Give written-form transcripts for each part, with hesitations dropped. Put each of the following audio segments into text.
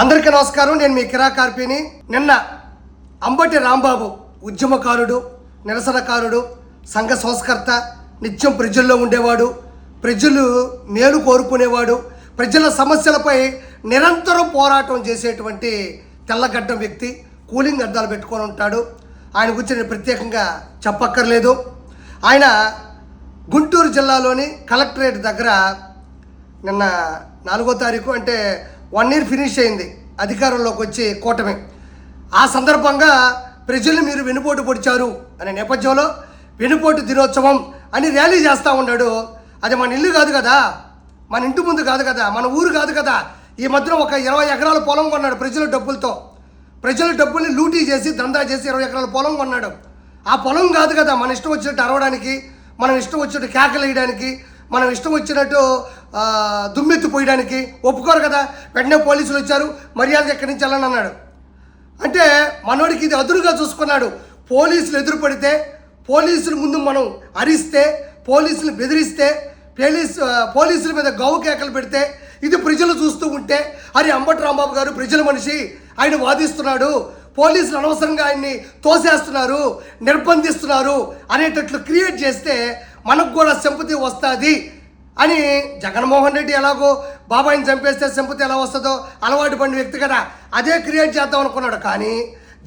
అందరికీ నమస్కారం. నేను మీ కిరా కార్పీని. నిన్న అంబటి రాంబాబు ఉద్యమకారుడు, నిరసనకారుడు, సంఘ సంస్కర్త, నిత్యం ప్రజల్లో ఉండేవాడు, ప్రజలు మేలు కోరుకునేవాడు, ప్రజల సమస్యలపై నిరంతరం పోరాటం చేసేటువంటి తెల్లగడ్డం వ్యక్తి, కూలింగ్ అద్దాలు పెట్టుకొని ఉంటాడు. ఆయన గురించి నేను ప్రత్యేకంగా చెప్పక్కర్లేదు. ఆయన గుంటూరు జిల్లాలోని కలెక్టరేట్ దగ్గర నిన్న 4వ తారీఖు అంటే 1 year ఫినిష్ అయింది అధికారంలోకి వచ్చి కూటమి. ఆ సందర్భంగా ప్రజలు మీరు వెనుపోటు పొడిచారు అనే నేపథ్యంలో వెనుపోటు దినోత్సవం అని ర్యాలీ చేస్తూ ఉన్నాడు. అది మన ఇల్లు కాదు కదా, మన ఇంటి ముందు కాదు కదా, మన ఊరు కాదు కదా. ఈ మధ్యన ఒక 20 ఎకరాల పొలం కొన్నాడు ప్రజల డబ్బులతో. ప్రజల డబ్బుల్ని లూటీ చేసి దందా చేసి 20 ఎకరాల పొలం కొన్నాడు. ఆ పొలం కాదు కదా మన ఇష్టం వచ్చినట్టు అరవడానికి, మనం ఇష్టం వచ్చినట్టు కేకలు వేయడానికి, మనం ఇష్టం వచ్చినట్టు దుమ్మెత్తిపోయడానికి ఒప్పుకోరు కదా. వెంటనే పోలీసులు వచ్చారు, మర్యాద ఎక్కడి నుంచి వెళ్ళని అన్నాడు. అంటే మనోడికి ఇది అదురుగా చూసుకున్నాడు. పోలీసులు ఎదురుపడితే, పోలీసుల ముందు మనం అరిస్తే, పోలీసులు బెదిరిస్తే, పోలీసుల మీద గౌ కేకలు పెడితే, ఇది ప్రజలు చూస్తూ ఉంటే అరే అంబటి రాంబాబు గారు ప్రజల మనిషి, ఆయన వాదిస్తున్నాడు, పోలీసులు అనవసరంగా ఆయన్ని తోసేస్తున్నారు, నిర్బంధిస్తున్నారు అనేటట్లు క్రియేట్ చేస్తే మనకు కూడా సింపతి వస్తుంది అని జగన్మోహన్ రెడ్డి ఎలాగో బాబాయిని చంపేస్తే సింపతి ఎలా వస్తుందో అలవాటు పడిన వ్యక్తి కదా, అదే క్రియేట్ చేద్దాం అనుకున్నాడు. కానీ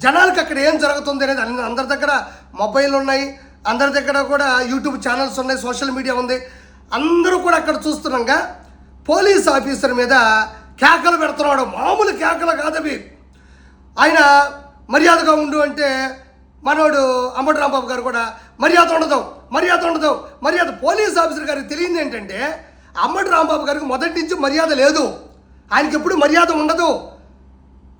జనాలకు అక్కడ ఏం జరుగుతుంది అనేది అందరి దగ్గర మొబైల్ ఉన్నాయి, అందరి దగ్గర కూడా యూట్యూబ్ ఛానల్స్ ఉన్నాయి, సోషల్ మీడియా ఉంది. అందరూ కూడా అక్కడ చూస్తున్నాగా పోలీస్ ఆఫీసర్ మీద కేకలు పెడుతున్నాడు. మామూలు కేకలు కాదవి. ఆయన మర్యాదగా ఉండు అంటే మనోడు అంబటి రాంబాబు గారు కూడా మర్యాద ఉండదు. పోలీస్ ఆఫీసర్ గారికి తెలియదు ఏంటంటే అంబటి రాంబాబు గారికి మొదటి నుంచి మర్యాద లేదు, ఆయనకి ఎప్పుడు మర్యాద ఉండదు.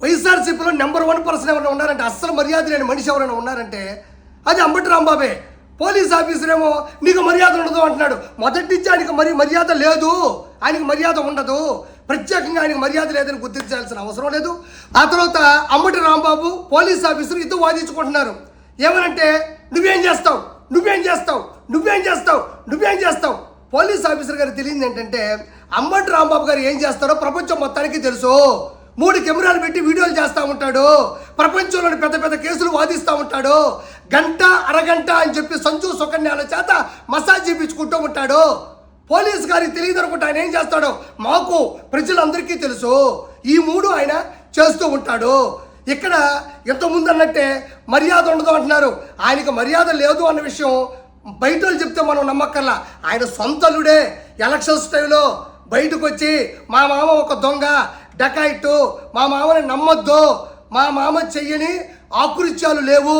వైఎస్ఆర్సీపీలో నెంబర్ 1 పర్సన్ ఎవరైనా ఉన్నారంటే, అస్సలు మర్యాద లేని మనిషి ఎవరైనా ఉన్నారంటే అది అంబటి రాంబాబే. పోలీస్ ఆఫీసర్ ఏమో నీకు మర్యాద ఉండదు అంటున్నాడు. మొదటి నుంచి ఆయనకి మర్యాద లేదు, ఆయనకి మర్యాద ఉండదు. ప్రత్యేకంగా ఆయనకు మర్యాద లేదని గుర్తించాల్సిన అవసరం లేదు. ఆ తర్వాత అంబటి రాంబాబు పోలీస్ ఆఫీసర్ ఇద్దరు వాదించుకుంటున్నారు. ఏమనంటే నువ్వేం చేస్తావు. పోలీస్ ఆఫీసర్ గారికి తెలియదు ఏంటంటే అంబటి రాంబాబు గారు ఏం చేస్తారో ప్రపంచం మొత్తానికి తెలుసు. 3 కెమెరాలు పెట్టి వీడియోలు చేస్తూ ఉంటాడు, ప్రపంచంలోని పెద్ద పెద్ద కేసులు వాదిస్తూ ఉంటాడు, గంట అరగంట అని చెప్పి సంచు సుకన్యాల చేత మసాజ్ చేయించుకుంటూ ఉంటాడు. పోలీస్ గారికి తెలియదు అనుకుంటే ఆయన ఏం చేస్తాడో మాకు ప్రజలందరికీ తెలుసు. ఈ 3 ఆయన చేస్తూ ఉంటాడు. ఇక్కడ ఇంతకుముందు అన్నట్టే మర్యాద ఉండదు అంటున్నారు. ఆయనకు మర్యాద లేదు అన్న విషయం బయట చెప్తే మనం నమ్మక్కర్లా. ఆయన సొంతలుడే ఎలక్షన్స్ టైంలో బయటకు వచ్చి మా మామ ఒక దొంగ డకాయిట్టు, మా మామని నమ్మొద్దు, మా మామ చెయ్యని ఆకృత్యాలు లేవు,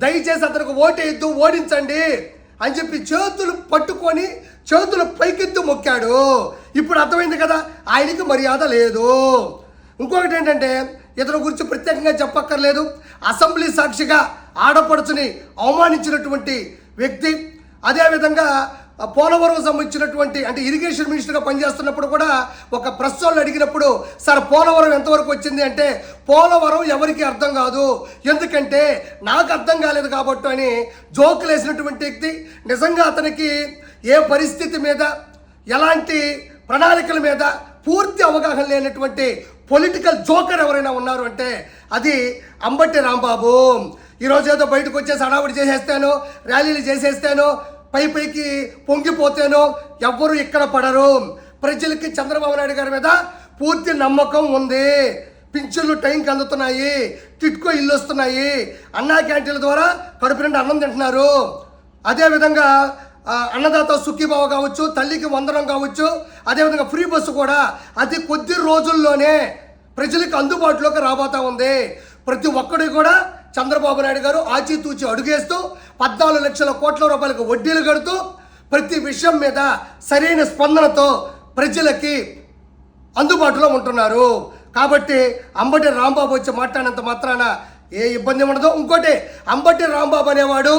దయచేసి అతనికి ఓటేయద్దు, ఓడించండి అని చెప్పి చేతులు పట్టుకొని చేతులు పైకెత్తి మొక్కాడు. ఇప్పుడు అర్థమైంది కదా ఆయనకి మర్యాద లేదు. ఇంకొకటి ఏంటంటే ఇతని గురించి ప్రత్యేకంగా చెప్పక్కర్లేదు. అసెంబ్లీ సాక్షిగా ఆడపడుచుని అవమానించినటువంటి వ్యక్తి. అదేవిధంగా పోలవరం సంబంధించినటువంటి అంటే ఇరిగేషన్ మినిస్టర్గా పనిచేస్తున్నప్పుడు కూడా ఒక ప్రెస్ వాళ్ళు అడిగినప్పుడు సార్ పోలవరం ఎంతవరకు వచ్చింది అంటే పోలవరం ఎవరికి అర్థం కాదు, ఎందుకంటే నాకు అర్థం కాలేదు కాబట్టి అని జోకులు వేసినటువంటి వ్యక్తి. నిజంగా అతనికి ఏ పరిస్థితి మీద ఎలాంటి ప్రణాళికల మీద పూర్తి అవగాహన లేనటువంటి పొలిటికల్ జోకర్ ఎవరైనా ఉన్నారు అంటే అది అంబటి రాంబాబు. ఈరోజు ఏదో బయటకు వచ్చేసి హడావుడి చేసేస్తాను, ర్యాలీలు చేసేస్తాను, పైకి పొంగిపోతాను, ఎవ్వరు ఇక్కడ పడరు. ప్రజలకి చంద్రబాబు నాయుడు గారి మీద పూర్తి నమ్మకం ఉంది. పింఛన్లు టైంకి అందుతున్నాయి, టిట్కో ఇల్లు వస్తున్నాయి, అన్నా క్యాంటీన్ల ద్వారా కడుపు నిండా అన్నం తింటున్నారు. అదేవిధంగా అన్నదాత సుఖీభావ కావచ్చు, తల్లికి వందనం కావచ్చు, అదేవిధంగా ఫ్రీ బస్సు కూడా అతి కొద్ది రోజుల్లోనే ప్రజలకు అందుబాటులోకి రాబోతా ఉంది. ప్రతి ఒక్కడి కూడా చంద్రబాబు నాయుడు గారు ఆచితూచి అడుగేస్తూ 14 లక్షల కోట్ల రూపాయలకు వడ్డీలు కడుతూ ప్రతి విషయం మీద సరైన స్పందనతో ప్రజలకి అందుబాటులో ఉంటున్నారు. కాబట్టి అంబటి రాంబాబు వచ్చి మాట్లాడినంత మాత్రాన ఏ ఇబ్బంది ఉండదు. ఇంకోటి అంబటి రాంబాబు అనేవాడు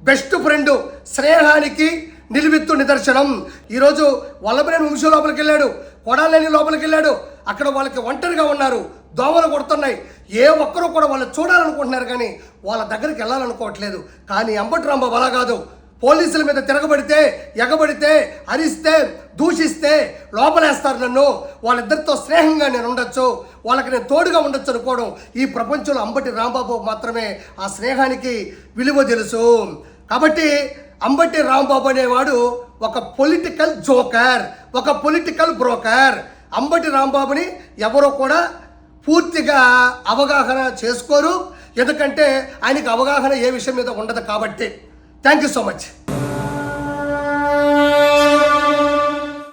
బెస్ట్ ఫ్రెండ్, స్నేహానికి నిలువెత్తు నిదర్శనం. ఈరోజు వల్లభనేని వంశీ లోపలికి వెళ్ళాడు, కొడాలని లోపలికి వెళ్ళాడు. అక్కడ వాళ్ళకి ఒంటరిగా ఉన్నారు, దోమలు కొడుతున్నాయి. ఏ ఒక్కరూ కూడా వాళ్ళు చూడాలనుకుంటున్నారు కానీ వాళ్ళ దగ్గరికి వెళ్ళాలనుకోవట్లేదు. కానీ అంబటి రాంబాబు అలా కాదు, పోలీసుల మీద తిరగబడితే, ఎగబడితే, అరిస్తే, దూషిస్తే లోపలేస్తారు నన్ను, వాళ్ళిద్దరితో స్నేహంగా నేను ఉండొచ్చు, వాళ్ళకి నేను తోడుగా ఉండొచ్చు అనుకోవడం, ఈ ప్రపంచంలో అంబటి రాంబాబు మాత్రమే ఆ స్నేహానికి విలువ తెలుసు. కాబట్టి అంబటి రాంబాబు అనేవాడు ఒక పొలిటికల్ జోకర్, ఒక పొలిటికల్ బ్రోకర్. అంబటి రాంబాబుని ఎవరో కూడా పూర్తిగా అవగాహన చేసుకోరు, ఎందుకంటే ఆయనకు అవగాహన ఏ విషయం మీద ఉండదు కాబట్టి. Thank you so much.